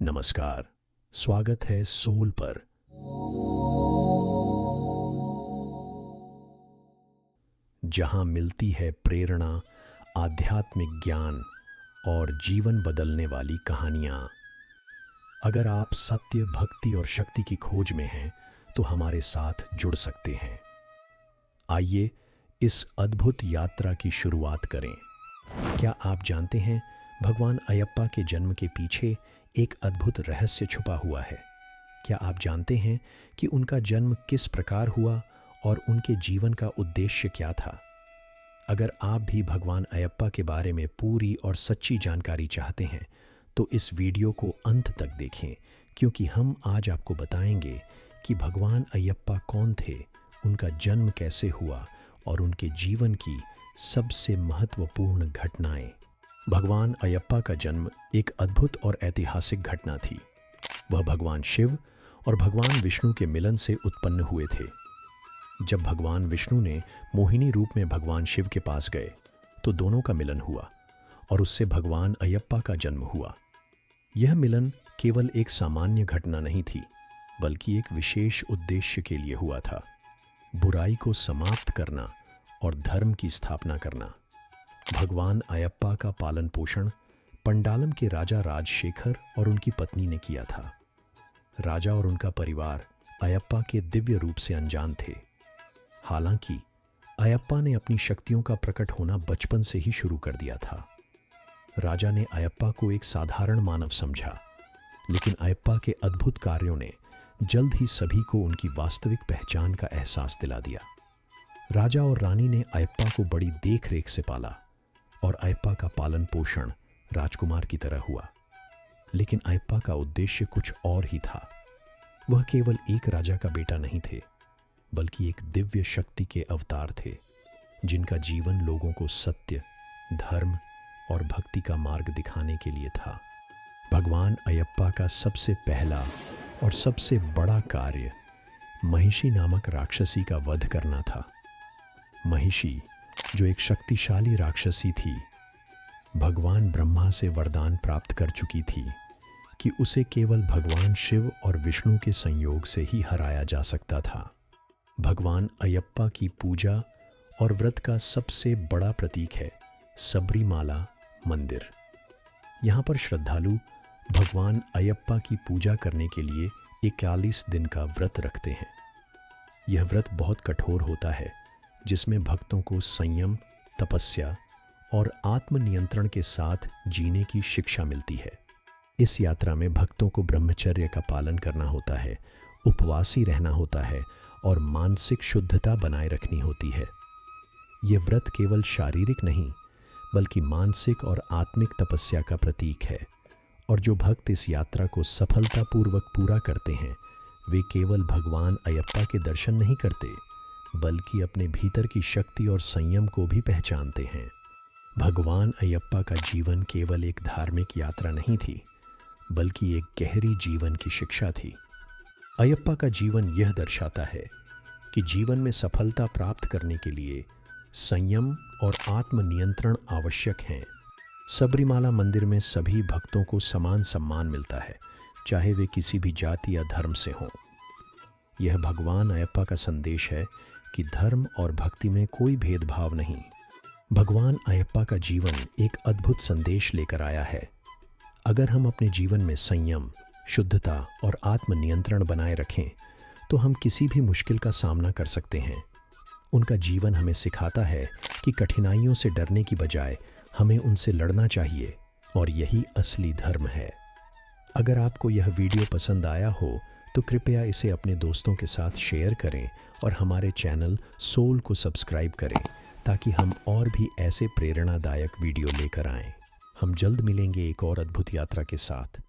नमस्कार, स्वागत है सोल पर। जहां मिलती है प्रेरणा, आध्यात्मिक ज्ञान और जीवन बदलने वाली कहानियां। अगर आप सत्य, भक्ति और शक्ति की खोज में हैं तो हमारे साथ जुड़ सकते हैं। आइए इस अद्भुत यात्रा की शुरुआत करें। क्या आप जानते हैं, भगवान अयप्पा के जन्म के पीछे एक अद्भुत रहस्य छुपा हुआ है। क्या आप जानते हैं कि उनका जन्म किस प्रकार हुआ और उनके जीवन का उद्देश्य क्या था? अगर आप भी भगवान अयप्पा के बारे में पूरी और सच्ची जानकारी चाहते हैं तो इस वीडियो को अंत तक देखें, क्योंकि हम आज आपको बताएंगे कि भगवान अयप्पा कौन थे, उनका जन्म कैसे हुआ और उनके जीवन की सबसे महत्वपूर्ण घटनाएं। भगवान अयप्पा का जन्म एक अद्भुत और ऐतिहासिक घटना थी। वह भगवान शिव और भगवान विष्णु के मिलन से उत्पन्न हुए थे। जब भगवान विष्णु ने मोहिनी रूप में भगवान शिव के पास गए तो दोनों का मिलन हुआ और उससे भगवान अयप्पा का जन्म हुआ। यह मिलन केवल एक सामान्य घटना नहीं थी, बल्कि एक विशेष उद्देश्य के लिए हुआ था: बुराई को समाप्त करना और धर्म की स्थापना करना। भगवान अयप्पा का पालन पोषण पंडालम के राजा राजशेखर और उनकी पत्नी ने किया था। राजा और उनका परिवार अयप्पा के दिव्य रूप से अनजान थे। हालांकि अयप्पा ने अपनी शक्तियों का प्रकट होना बचपन से ही शुरू कर दिया था। राजा ने अयप्पा को एक साधारण मानव समझा, लेकिन अयप्पा के अद्भुत कार्यों ने जल्द ही सभी को उनकी वास्तविक पहचान का एहसास दिला दिया। राजा और रानी ने अयप्पा को बड़ी देखरेख से पाला और अयप्पा का पालन पोषण राजकुमार की तरह हुआ। लेकिन अयप्पा का उद्देश्य कुछ और ही था। वह केवल एक राजा का बेटा नहीं थे, बल्कि एक दिव्य शक्ति के अवतार थे, जिनका जीवन लोगों को सत्य, धर्म और भक्ति का मार्ग दिखाने के लिए था। भगवान अयप्पा का सबसे पहला और सबसे बड़ा कार्य महिषी नामक राक्षसी का वध करना था। महिषी, जो एक शक्तिशाली राक्षसी थी, भगवान ब्रह्मा से वरदान प्राप्त कर चुकी थी कि उसे केवल भगवान शिव और विष्णु के संयोग से ही हराया जा सकता था। भगवान अयप्पा की पूजा और व्रत का सबसे बड़ा प्रतीक है सबरीमाला मंदिर। यहाँ पर श्रद्धालु भगवान अयप्पा की पूजा करने के लिए 41 दिन का व्रत रखते हैं। यह व्रत बहुत कठोर होता है, जिसमें भक्तों को संयम, तपस्या और आत्मनियंत्रण के साथ जीने की शिक्षा मिलती है। इस यात्रा में भक्तों को ब्रह्मचर्य का पालन करना होता है, उपवासी रहना होता है और मानसिक शुद्धता बनाए रखनी होती है। यह व्रत केवल शारीरिक नहीं, बल्कि मानसिक और आत्मिक तपस्या का प्रतीक है। और जो भक्त इस यात्रा को सफलतापूर्वक पूरा करते हैं, वे केवल भगवान अयप्पा के दर्शन नहीं करते, बल्कि अपने भीतर की शक्ति और संयम को भी पहचानते हैं। भगवान अयप्पा का जीवन केवल एक धार्मिक यात्रा नहीं थी, बल्कि एक गहरी जीवन की शिक्षा थी। अयप्पा का जीवन यह दर्शाता है कि जीवन में सफलता प्राप्त करने के लिए संयम और आत्मनियंत्रण आवश्यक हैं। सबरीमाला मंदिर में सभी भक्तों को समान सम्मान मिलता है, चाहे वे किसी भी जाति या धर्म से हों। यह भगवान अयप्पा का संदेश है कि धर्म और भक्ति में कोई भेदभाव नहीं। भगवान अयप्पा का जीवन एक अद्भुत संदेश लेकर आया है। अगर हम अपने जीवन में संयम, शुद्धता और आत्मनियंत्रण बनाए रखें तो हम किसी भी मुश्किल का सामना कर सकते हैं। उनका जीवन हमें सिखाता है कि कठिनाइयों से डरने की बजाय हमें उनसे लड़ना चाहिए, और यही असली धर्म है। अगर आपको यह वीडियो पसंद आया हो तो कृपया इसे अपने दोस्तों के साथ शेयर करें और हमारे चैनल सोल को सब्सक्राइब करें, ताकि हम और भी ऐसे प्रेरणादायक वीडियो लेकर आएं। हम जल्द मिलेंगे एक और अद्भुत यात्रा के साथ।